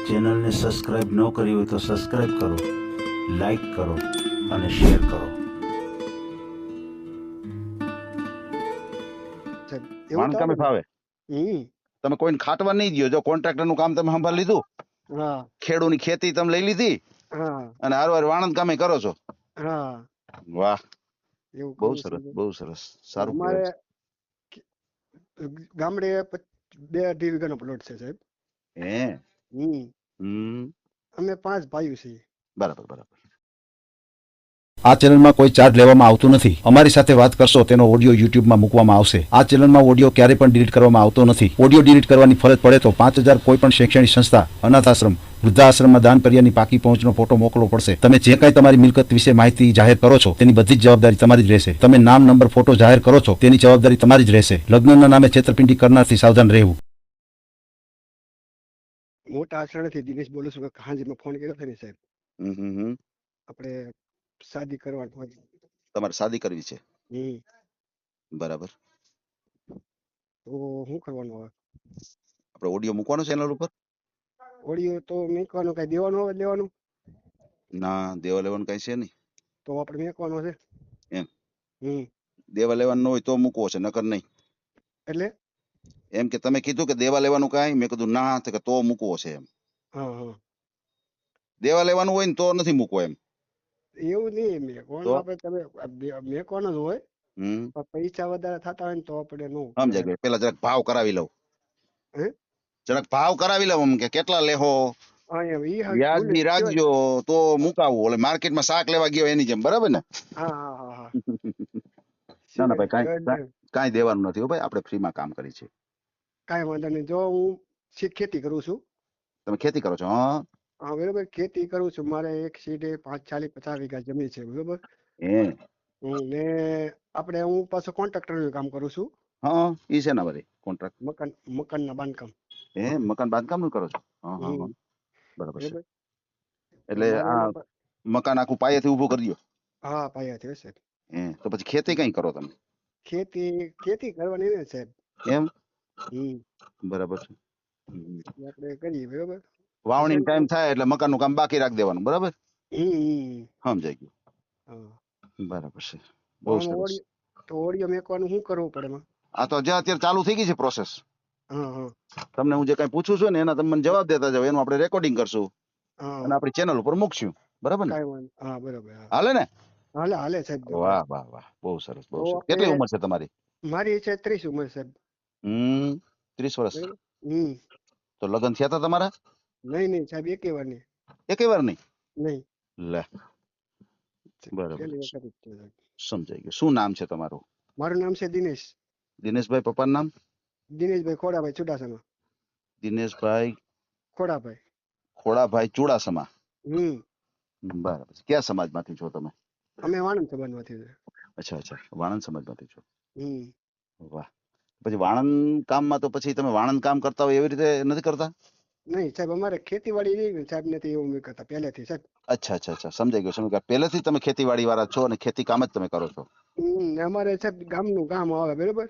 ચેનલને સબસ્ક્રાઇબ ન કરી હોય તો સબસ્ક્રાઇબ કરો, લાઈક કરો અને શેર કરો. વાણ કામે ફાવે. તમે કોઈને ખાટવા નહીં દો. જો કોન્ટ્રાક્ટર નું કામ તમે સંભાળી લીધું, ખેડૂની ખેતી તમે લઈ લીધી અને હારવાર વાણંદ કામે કરો છો. વાહ, બહુ સરસ, બહુ સરસ, સારું કહેવાય. ગામડે 2-2.5 વીઘાનો પ્લોટ છે સાહેબ. હે, અમે 5 ભાઈઓ છીએ. બરાબર બરાબર. આ ચેનલમાં કોઈ ચાર્જ લેવામાં આવતો નથી. અમારી સાથે વાત કરશો તેનો ઓડિયો યુટ્યુબમાં મૂકવામાં આવશે. આ ચેનલમાં ઓડિયો ક્યારેય પણ ડિલીટ કરવામાં આવતો નથી. ઓડિયો ડિલીટ કરવાની ફરજ પડે તો 5,000 કોઈ પણ શૈક્ષણિક સંસ્થા, અનાથ આશ્રમ, વૃદ્ધાશ્રમમાં દાન કર્યાની પાકી પહોંચનો ફોટો મોકલવો પડશે. તમે જે કાંઈ તમારી મિલકત વિશે માહિતી જાહેર કરો છો તેની બધી જ જવાબદારી તમારી જ રહેશે. તમે નામ, નંબર, ફોટો જાહેર કરો છો તેની જવાબદારી તમારી જ રહેશે. લગ્નના નામે છેતરપિંડી કરનારથી સાવધાન રહેવું. મોટા આસણાથી દિનેશ બોલું છું. હાજી મેં ફોન કર્યો હતો ને સાહેબ, આપણે શાદી કરવાની હોય. તમારે શાદી કરવી છે, બરાબર. તો શું કરવાનું હોય? આપણે ઓડિયો મૂકવાનો ચેનલ ઉપર? ઓડિયો તો મેકવાનું, કઈ દેવાનું હોય લેવાનું? ના, દેવા લેવાનું કઈ છે નહીં. તો આપણે મેકવાનો છે એમ? દેવા લેવાનું ન હોય તો મૂકવો છે, નકર નહીં. એટલે એમ કે તમે કીધું કે દેવા લેવાનું કાંઈ, મેં કીધું ના, તો કે તો મૂકવો છે એમ. દેવા લેવાનું હોય ને તો નથી મૂકવો એમ. એવું નહીં, મેકવાનું આપણે તમે મેકવાનો જ હોય. પૈસા વધારે થતા હોય ને તો આપણે નો સમજાય ગયું. પેલા જરાક ભાવ કરાવી લઉં. હે? જરાક ભાવ કરાવી લઉં, કે કેટલા લેહો, વ્યાજબી રાખજો તો મુકાવું. ઓલે માર્કેટમાં શાક લેવા ગયો એની જેમ, બરાબર ને? ના ના ભાઈ, કાંઈ દેવાનું નથી હો ભાઈ, આપણે ફ્રીમાં કામ કરી છે. કાંઈ વાંધો નહીં. જો હું ખેતી કરું છું. તમે ખેતી કરો છો? હા બરોબર, ખેતી કરું છું. મારે એક સીડે 40-50 વીઘા જમીન છે, બરોબર. ને આપણે હું પાછો કોન્ટ્રાક્ટર નું કામ કરું છું. હા, ઈ છે ને ભાઈ કોન્ટ્રાક્ટ, મકાનના બાંધકામ. મકાન બાંધકામ નું કરો છો? હા, બરાબર છે. એટલે આ મકાન આખું પાયાથી ઊભું કરી દો? હા, પાયાથી સાહેબ. તો પછી ખેતી કઈ કરો તમે? ખેતી કરવાની ને સાહેબ. એમ? બરાબર છે. આપણે કરીએ, બરોબર. વાવણી ટાઈમ થાય એટલે મકાન નું કામ બાકી રાખી દેવાનું, બરાબર? સમજાઈ ગયું. બરાબર છે, બહુ સરસ. તો ઓડિયો મેકવાનું શું કરવું પડે? આ તો જ્યાં અત્યારે ચાલુ થઈ ગઈ છે પ્રોસેસ. તમને હું જે કઈ પૂછું છું ને એના તમે મને જવાબ દેતા જાવ. એનું આપણે રેકોર્ડિંગ કરશું અને આપણી ચેનલ ઉપર મૂકશું, બરાબર ને? હા, બરાબર. હાલે ને? હાલે સાહેબ. વાહ વાહ વાહ, બહુ સરસ, બહુ સરસ. કેટલી ઉંમર છે તમારી? મારી છે 30 ઉંમર સાહેબ. 30 વર્ષ. તો લગ્ન થયા હતા તમારા? નહીં સાહેબ, એકેય વાર નહીં. એકેય વાર નહીં? નહીં. લે, બરાબર, સમજાઈ ગયું. શું નામ છે તમારું? મારું નામ છે દિનેશ. દિનેશભાઈ. પપ્પાનું નામ? દિનેશભાઈ ખોડાભાઈ ચુડાસમા. દિનેશભાઈ ખોડાભાઈ ચુડાસમા. બરાબર. કયા સમાજમાંથી છો તમે? અમે વાણંદ સમાજમાંથી છે. અચ્છા, વાણંદ સમાજમાંથી છો. વાહ. પછી વાણંદ કામમાં તો પછી તમે વાણંદ કામ કરતા હોય એવી રીતે નથી કરતા? નહીં સાહેબ, અમારે ખેતીવાડી નહીં સાહેબ, નથી એવું મેં કરતા પહેલેથી સાહેબ. અચ્છા, સમજાઈ ગયું. સમજાઈ ગયું. પહેલેથી તમે ખેતીવાડી વાળા છો અને ખેતી કામ જ તમે કરો છો? અમારે સાહેબ ગામનું કામ આવે, બરોબર.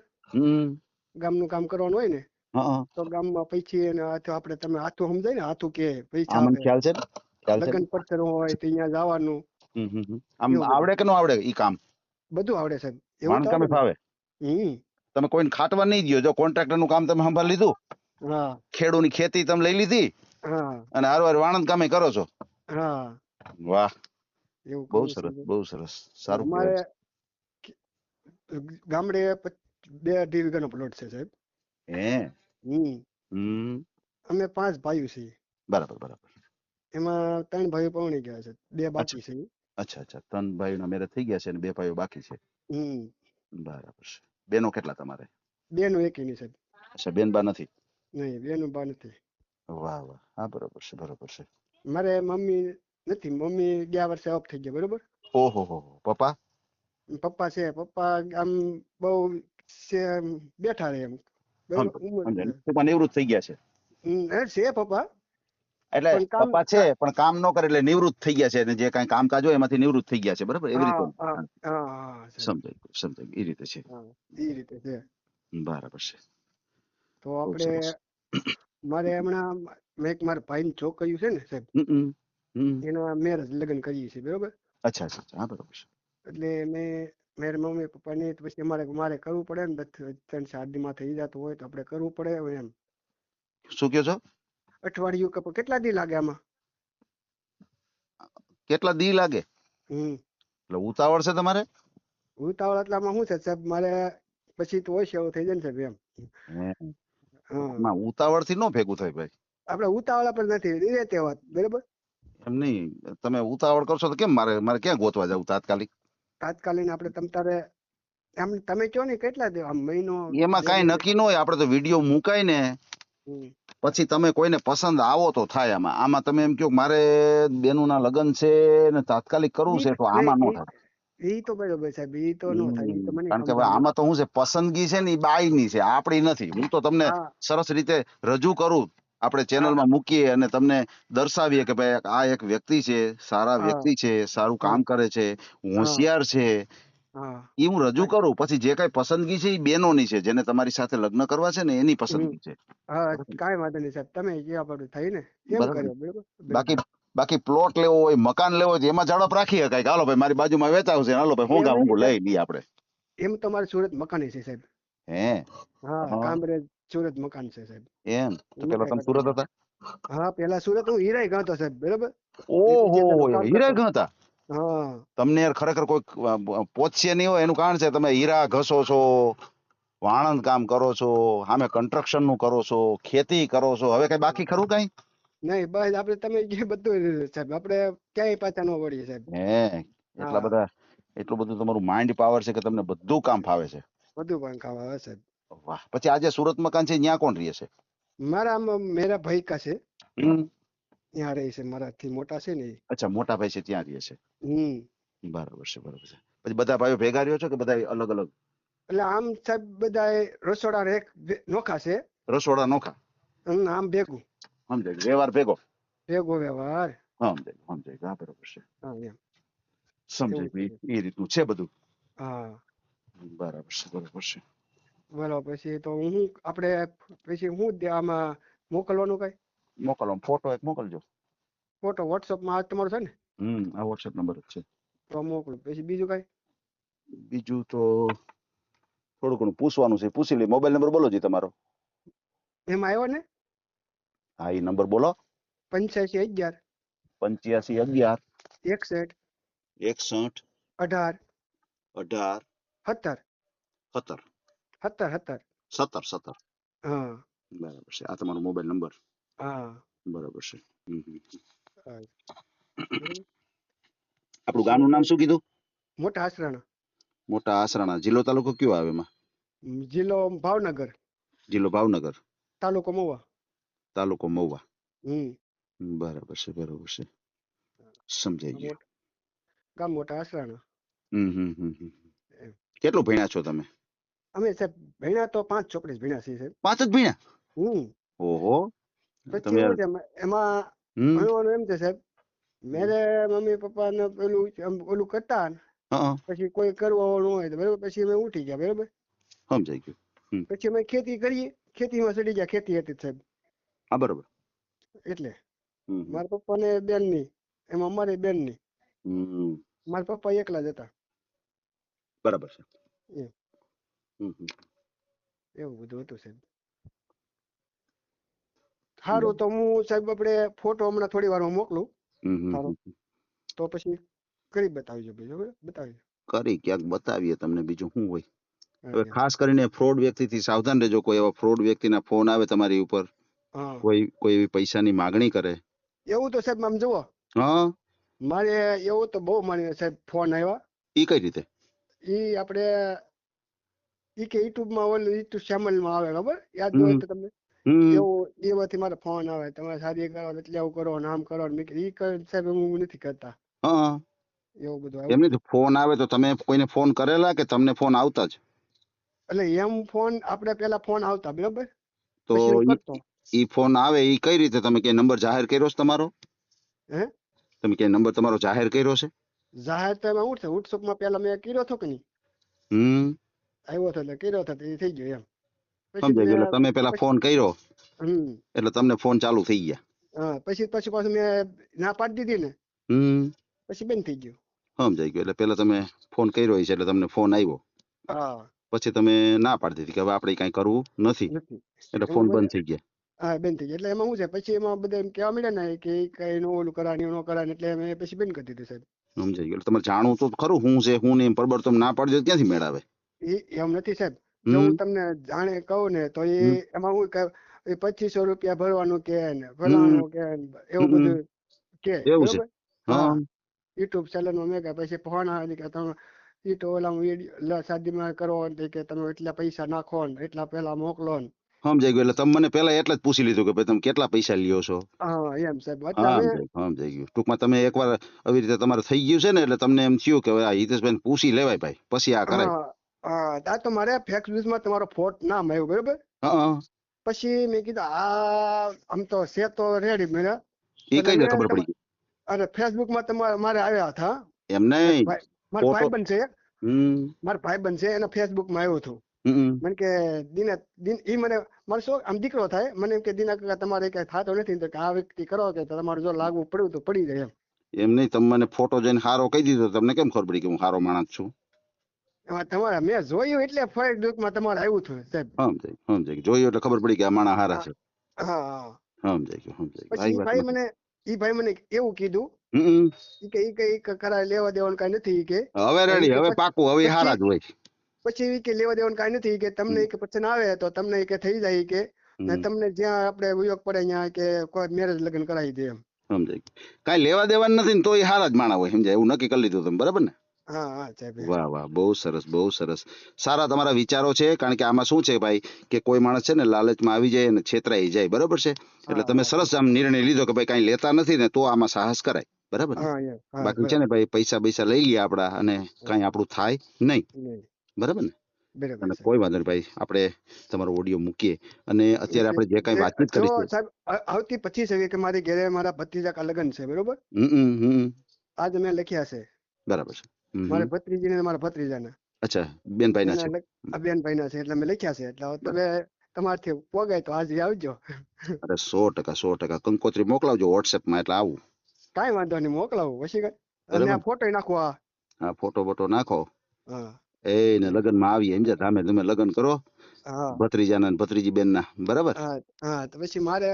ગામનું કામ કરવાનું હોય ને તો ગામમાં પછી આપણે તમે હાથું સમજાય ને, હાથું કે પૈસા આવે. ખ્યાલ છે, લગ્ન પડતર હોય તો અહીંયા જવાનું. આમ આવડે કે ન આવડે ઈ કામ? બધું આવડે સાહેબ. વાણ કામે ફાવે. તમે કોઈને ખાટવા નહીં દો. જો કોન્ટ્રાક્ટર નું કામ તમે સંભાળી લીધું, ખેડૂની ખેતી તમે લઈ લીધી અને હારવાર વાણંદ કામે કરો છો. વાહ, બહુ સરસ, બહુ સરસ, સારું કહેવાય. ગામડે 2-2.5 વીઘાનો પ્લોટ છે સાહેબ. અમે 5 ભાઈઓ છીએ. બરાબર. એમાં 3 ભાઈઓ પરણી ગયા છે, 2 બાકી છે. અચ્છા, 3 ભાઈઓના મેરેજ થઈ ગયા છે અને 2 ભાઈઓ બાકી છે. બરાબર છે. બેનો કેટલા તમારે? બેનો એકેય નહીં સાહેબ. અચ્છા, બેન બા નથી? નહીં, બેનો બા નથી. વાહ. હા, બરાબર છે. મારે મમ્મી નથી. મમ્મી ગયા વર્ષે ઓફ થઈ ગયા, બરોબર. ઓહો. પપ્પા? પપ્પા છે. પપ્પા આમ બહુ બેઠા રહે એમ, નિવૃત્ત થઈ ગયા છે. છે પપ્પા. એટલે પપ્પા છે પણ કામ ન કરે એટલે નિવૃત્ત થઈ ગયા છે, અને જે કઈ કામકાજ હોય એમાંથી નિવૃત્ત થઈ ગયા છે, બરાબર? એવી રીતે સમજાય. એ રીતે છે. એ રીતે છે. બરાબર છે. તો આપણે મારે હમણાં મેં મારા ભાઈની છોકરીઓ છે ને સાહેબ, એના મેરેજ લગ્ન કરીએ છીએ બરોબર. અચ્છા અચ્છા હા બરોબર છે. એટલે મારા મમ્મી પપ્પા ને પછી મારે કરવું પડે ને 3-4 દી માં થઈ જતું હોય તો આપણે કરવું પડે હવે એમ. શું કહો છો? અઠવાડિયું કે કેટલા દી લાગે આમાં? કેટલા દી લાગે? એટલે ઉતાવળ છે તમારે? ઉતાવળ એટલે આમાં શું છે સાહેબ, મારે પછી તો હોય છે એવું થઈ જાય ને સાહેબ એમ. ઉતાવળ થી નો ભેગું થાય ભાઈ. આપણે ઉતાવળ પણ નથી એ તે વાત બરોબર. એમ નહીં, તમે ઉતાવળ કરશો તો કેમ મારે ક્યાં ગોતવા જવું તાત્કાલિક? તાત્કાલિક આપણે તમતારે એમ તમે કહો ને કેટલા દે આમ મહિનો? એમાં કઈ નક્કી ન હોય, આપડે તો વિડીયો મુકાય ને પછી તમે કોઈને પસંદ આવો તો થાય. આમાં તમે એમ કહો મારે બેનું ના લગ્ન છે ને તાત્કાલિક કરવું છે તો આમાં નો થાય. ઈ તો બરોબર સાહેબ, ઈ તો નો થાય. ઈ તો મને કારણ કે આમાં તો શું છે, પસંદગી છે ને એ બાઈ ની છે, આપણી નથી. હું તો તમને સરસ રીતે રજૂ કરું, આપણે ચેનલમાં મૂકીએ અને તમને દર્શાવીએ કે ભાઈ આ એક વ્યક્તિ છે, સારા વ્યક્તિ છે, સારું કામ કરે છે, હોશિયાર છે, એ હું રજૂ કરું. પછી જે કઈ પસંદગી છે એ બેનોની છે, જેને તમારી સાથે લગ્ન કરવા છે ને એની પસંદગી છે. હા કાંઈ વાંધો નહીં સાહેબ, તમે જે આપણું થાય ને એમ કરો બરોબર. બાકી પ્લોટ લેવો હોય, મકાન લેવો હોય એમાં ઝડપ રાખી શકાય. હાલો ભાઈ મારી બાજુમાં વેચાવશે, હાલો ભાઈ હોંગા હોંગું લઈ લઈએ આપણે. એમ તો મારે સુરત મકાન છે સાહેબ. હે? હા કામરેજ સુરત મકાન છે સાહેબ. એમ તો પેલા તમે સુરત હતા? હા પેલા સુરત હું હીરાય ગણતો સાહેબ બરોબર. ઓહો હીરા ગણતા? હા. તમને યાર ખરેખર કોઈ પોચશે નહીં હોય એનું કારણ છે તમે હીરા ઘસો છો, વાણંદ કામ કરો છો, સામે કન્સ્ટ્રક્શન નું કરો છો, ખેતી કરો છો. હવે કઈ બાકી ખરું કઈ? નહીં બસ આપણે તમે જે બધું સાહેબ, આપણે ક્યાંય પાછા ન વળીએ સાહેબ. એટલું બધું તમારું માઇન્ડ પાવર છે કે તમને બધું કામ ફાવે છે. બધું પણ ખાવા આવે સાહેબ. વાહ. પછી આજે સુરત મકાન છે ત્યાં કોણ રહે છે? મેરા ભાઈ કા છે, ત્યાં રહે છે, મારાથી મોટા છે ને. અચ્છા મોટા ભાઈ છે ત્યાં રહે છે. બરાબર છે બરાબર છે. પછી બધા ભાઈઓ ભેગા રહ્યો છો કે બધા અલગ અલગ? એટલે આમ સાહેબ બધા રસોડા એક નોખા છે. રસોડા નોખા? આમ ભેગું સમજાય. વ્યવહાર ભેગો? ભેગો વ્યવહાર. સમજાય. હા બરોબર છે. સમજાય. એ રીતનું છે બધું. હા બરાબર છે બરાબર છે. બરાબર. પછી તો હું આપણે પછી હું આમાં મોકલવાનું કઈ? મોકલવાનો ફોટો એક મોકલજો. ફોટો વોટ્સઅપમાં આ તમારો છે ને? આ વોટ્સએપ નંબર જ છે. તો મોકલું. પછી બીજું કઈ? બીજું તો થોડું ઘણું પૂછવાનું છે, પૂછી લે. મોબાઈલ નંબર બોલો જી તમારો. એમાં આવ્યો ને? હા એ નંબર બોલો. 8511 8511 61 61 18 18 17 17 17 17. હા બરાબર છે. આ તમારો મોબાઈલ નંબર? હા બરાબર છે. આપણું ગામનું નામ શું કીધું? મોટા આસરાણા. મોટા આસરાણા. જિલ્લો તાલુકો કયો આવે એમાં? જિલ્લો ભાવનગર. જિલ્લો ભાવનગર. તાલુકો મહુવા. તાલુકો મહુવા. બરાબર છે બરાબર છે. સમજાઈ ગયું. ગામ મોટા આસરાણા. કેટલું ભણ્યા છો તમે? અમે સાહેબ ભણ્યા તો 5 ચોપડી ભણ્યા છીએ સાહેબ. 5 જ ભણ્યા? ઓહો. પછી એવું છે એમાં ભણવાનું એમ છે સાહેબ, મેરે મમ્મી પપ્પા ને પેલું કરતા પછી કોઈ કરવા વાળું હોય તો બરોબર, પછી અમે ઉઠી ગયા બરોબર. સમજાઈ ગયું. પછી અમે ખેતી કરીએ, ખેતીમાં ચડી ગયા. ખેતી હતી સાહેબ. હા બરોબર. એટલે મારા પપ્પા ને બેન ની, એમાં અમારી બેન ની, મારા પપ્પા એકલા જ હતા. બરાબર છે. એવું બધું હતું સાહેબ. સારું તો હું સાહેબ આપણે ફોટો હમણાં થોડી વારમાં મોકલું. તો પછી કરી બતાવજો બરાબર. બતાવજો કરી ક્યાંક બતાવીએ તમને. બીજું શું હોય. હવે ખાસ કરીને ફ્રોડ વ્યક્તિથી સાવધાન રહેજો. કોઈ એવા ફ્રોડ વ્યક્તિના ફોન આવે તમારી ઉપર, કોઈ એવી પૈસાની માગણી કરે. એવું તો સાહેબ આમ જુઓ, મારે એવું તો બહુ મારી સાહેબ ફોન આવ્યા. ઈ કઈ રીતે? ઈ આપણે ઈ કે યુટ્યુબમાં ઓલું યુટ્યુબ ચેનલમાં આવે ખબર, યાદ ન હોય તો તમને. એવું એમાંથી મારે ફોન આવે, તમે શાદી કરો એટલે આવું કરો, નામ કરો. ઈ સાહેબ હું નથી કરતા. એવું બધું એમ નથી. ફોન આવે તો તમે કોઈને ફોન કરેલા કે તમને ફોન આવતા જ? એટલે એમ ફોન આપણે પેલા ફોન આવતા બરોબર, તો ઈ ફોન આવે ઈ કઈ રીતે? તમે કે નંબર જાહેર કર્યો છે તમારો? તમે કે નંબર તમારો જાહેર કર્યો છે? જાહેર તો એમાં ઉઠશે વોટ્સઅપમાં પેલા મેં કર્યો હતો કે નહીં, આવ્યો હતો એટલે કર્યો હતો એ થઈ ગયો એમ. સમજાઈ ગયું. એટલે તમે પેલા ફોન કર્યો હમ એટલે તમને ફોન ચાલુ થઈ ગયા. હા પછી પાછું મેં ના પાડી દીધી ને પછી બંધ થઈ ગયું. સમજાઈ ગયું. એટલે પેલા તમે ફોન કર્યો છે એટલે તમને ફોન આવ્યો, હા પછી તમે ના પાડી દીધી કે હવે આપણે કઈ કરવું નથી, નથી એટલે ફોન બંધ થઈ ગયા. હા બંધ થઈ ગયું. એટલે એમાં શું છે પછી એમાં બધા એમ કહેવા મળ્યા ને કે કઈ નો ઓલું કરાની નો કરાની, એટલે અમે પછી બંધ કરી દીધું સાહેબ. સમજાઈ ગયું. એટલે તમારે જાણવું તો ખરું હું છે હું નહીં, બરાબર તમે ના પાડી દો તો ક્યાંથી મેળાવે? એમ નથી સાહેબ. જો હું તમને જાણે કહું ને તો એમાં હું 2500 રૂપિયા ભરવાનું કે ને ભરવાનું કે એવું બધું કે એવું છે. બરોબર. હા યુટ્યુબ ચેનલ માં મેં કે પછી ફોન આવે કે તમે ઈ તો ઓલા વિડીયો શાદીમાં કરો ને કે તમે એટલા પૈસા નાખો ને એટલા પેલા મોકલો ને. સમજાઈ ગયું. એટલે તમે મને પેલા એટલે જ પૂછી લીધું કે ભાઈ તમે કેટલા પૈસા લ્યો છો? હા એમ સાહેબ. સમજાઈ ગયું. ટૂંકમાં તમે એકવાર આવી રીતે તમારે થઈ ગયું છે ને એટલે તમને એમ થયું કે આ હિતેશભાઈ પૂછી લેવાય ભાઈ પછી આ કરાય. હા તો મારે ફેસબુક માં તમારો ફોટો નામ આવ્યું બરોબર. પછી મેં કીધું આ આમ તો છે તો રેડી મેં એ કઈ રીતે ખબર પડી? અને ફેસબુક માં તમારે મારે આવ્યા હતા. એમ નહીં, મારા ભાઈબંધ છે, મારા ભાઈબંધ છે એના ફેસબુક માં આવ્યું હતું. મને કે દિન ઈ મને મારો શું આમ દીકરો થાય, મને એમ કે દિના કાકા તમારે કઈ થતો નથી તો આ વ્યક્તિ કરો કે તમારે જો લાગુ પડ્યું તો પડી જાય એમ નહીં. તમે મને ફોટો જોઈને હારો કહી દીધો, તમને કેમ ખબર પડી કે હું હારો માણસ છું? તમારે મેં જોયું એટલે ફેસબુક માં તમારે આવ્યું હતું સાહેબ. સમજાય જોયું એટલે ખબર પડી કે આ માણસ હારા છે. હા સમજાય ગયું. પછી ઈ ભાઈ મને એવું કીધું કે ઈ કઈ કરાય લેવા દેવાનું કઈ નથી કે હવે રેડી, હવે પાકું, હવે હારા જ હોય. પછી કે લેવા દેવાનું કઈ નથી કે તમને કે પસંદ આવે તો તમને કે થઈ જાય કે તમને જ્યાં આપણે ઉપયોગ પડે ત્યાં કે કોઈ મેરેજ લગ્ન કરાવી દે એમ. સમજાય કઈ લેવા દેવાનું નથી ને તો એ હારા જ માણા હોય. સમજાય એવું નક્કી કરી લીધું તમે, બરાબર ને? હા હા સાહેબ. વાહ વાહ, બહુ સરસ બહુ સરસ. સારા તમારા વિચારો છે. કારણ કે આમાં શું છે ભાઈ કે કોઈ માણસ છે ને લાલચમાં આવી જાય અને છેતરાઈ જાય, બરાબર છે? એટલે તમે સરસ આમ નિર્ણય લીધો કે ભાઈ કઈ લેતા નથી ને તો આમાં સાહસ કરાય, બરાબર? બાકી છે ને ભાઈ પૈસા પૈસા લઈ લઈએ આપડા અને કઈ આપણું થાય નહીં, બરાબર ને? અને કોઈ વાંધો નહીં ભાઈ, આપણે તમારો ઓડિયો મૂકીએ અને અત્યારે આપણે જે કઈ વાતચીત કરીશું સાહેબ આવતી 25 કે મારી ઘરે મારા ભત્રીજા કા લગ્ન છે બરોબર. આજે મેં લખ્યા છે, બરાબર છે? મારા ભત્રીજી ને મારા ભત્રીજાના. અચ્છા, બેનભાઈ ના છે? બેનભાઈ ના છે એટલે મેં લખ્યા છે. એટલે તમે તમારથી પોગાય તો આજે આવજો. અરે 100% કંકોત્રી મોકલાવજો WhatsApp માં એટલે આવું. કઈ વાંધો નહીં, મોકલાવું પછી કઈ. અને આ ફોટો નાખો. હા ફોટો બોટો નાખો. એ ને લગ્ન માં આવીએ સમજ્યા? તમે લગ્ન કરો ભત્રીજાના ને ભત્રીજી બેન ના, બરાબર? હા તો પછી મારે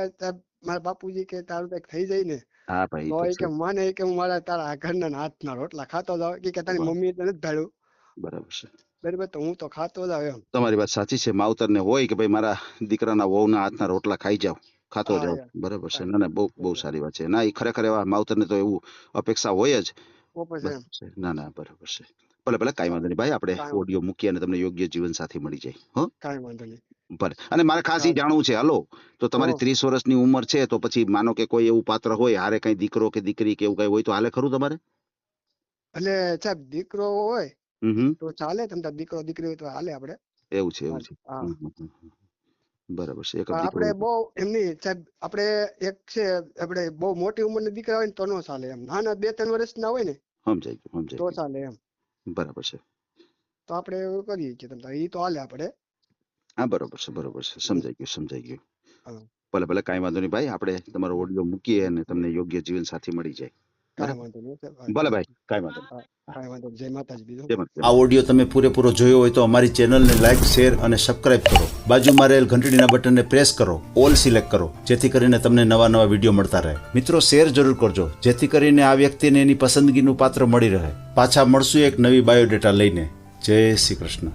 મારા બાપુજી કે તારું કઈક થઈ જાય ને. હા ભાઈ કે મને કે હું મારા તારા ઘરના હાથના રોટલા ખાતો જાવ કે તારી મમ્મી નથી ધાડ્યું, બરાબર છે? બરાબર તો હું તો ખાતો જાવ એમ. તમારી વાત સાચી છે. માવતર ને હોય કે ભાઈ મારા દીકરાના વહુના હાથના રોટલા ખાઈ જાવ, ખાતો જાવ, બરાબર છે? ના બહુ બહુ સારી વાત છે. ના એ ખરેખર એવા માવતર ને તો એવું અપેક્ષા હોય જ. ના ના બરાબર છે. ભલે કઈ વાંધો નહીં ભાઈ, આપણે ઓડિયો મૂકીએ અને તમને યોગ્ય જીવન સાથી મળી જાય. કઈ વાંધો નહીં. ભલે. અને મારે ખાસ એ જાણવું છે, હાલો તો તમારી 30 વર્ષની ઉંમર છે તો પછી માનો કે કોઈ એવું પાત્ર હોય હારે કઈ દીકરો કે દીકરી કે એવું કઈ હોય તો હાલે ખરું તમારે? એટલે સાહેબ દીકરો હોય તો ચાલે, તમને દીકરો દીકરી હોય તો હાલે આપણે. એવું છે? બરાબર છે. આપણે બહુ એમની સાહેબ આપણે એક છે આપણે બહુ મોટી ઉંમરના દીકરા હોય ને તો નો ચાલે એમ. નાના 2-3 વર્ષના હોય ને સમજાય તો ચાલે એમ. બરાબર છે. તો આપણે એવું કરીએ કે તમને ઈ તો હાલે આપણે. હા બરોબર છે. સમજાઈ ગયું. ભલે કઈ વાંધો નહીં ભાઈ, આપણે તમારો ઓડિયો મૂકીએ અને તમને યોગ્ય જીવન સાથી મળી જાય. ભલે ભાઈ, કઈ વાંધો નહીં. જય માતાજી. આ ઓડિયો તમે પૂરેપૂરો જોયો હોય તો અમારી ચેનલને લાઈક, શેર અને સબસ્ક્રાઇબ કરો. બાજુમાં રહેલ ઘંટડીના બટનને પ્રેસ કરો, ઓલ સિલેક્ટ કરો, જેથી કરીને તમને નવા વિડીયો મળતા રહે. મિત્રો શેર જરૂર કરજો, જેથી કરીને આ વ્યક્તિને એની પસંદગીનું પાત્ર મળી રહે. પાછા મળશું એક નવી બાયોડેટા લઈને. જય શ્રી કૃષ્ણ.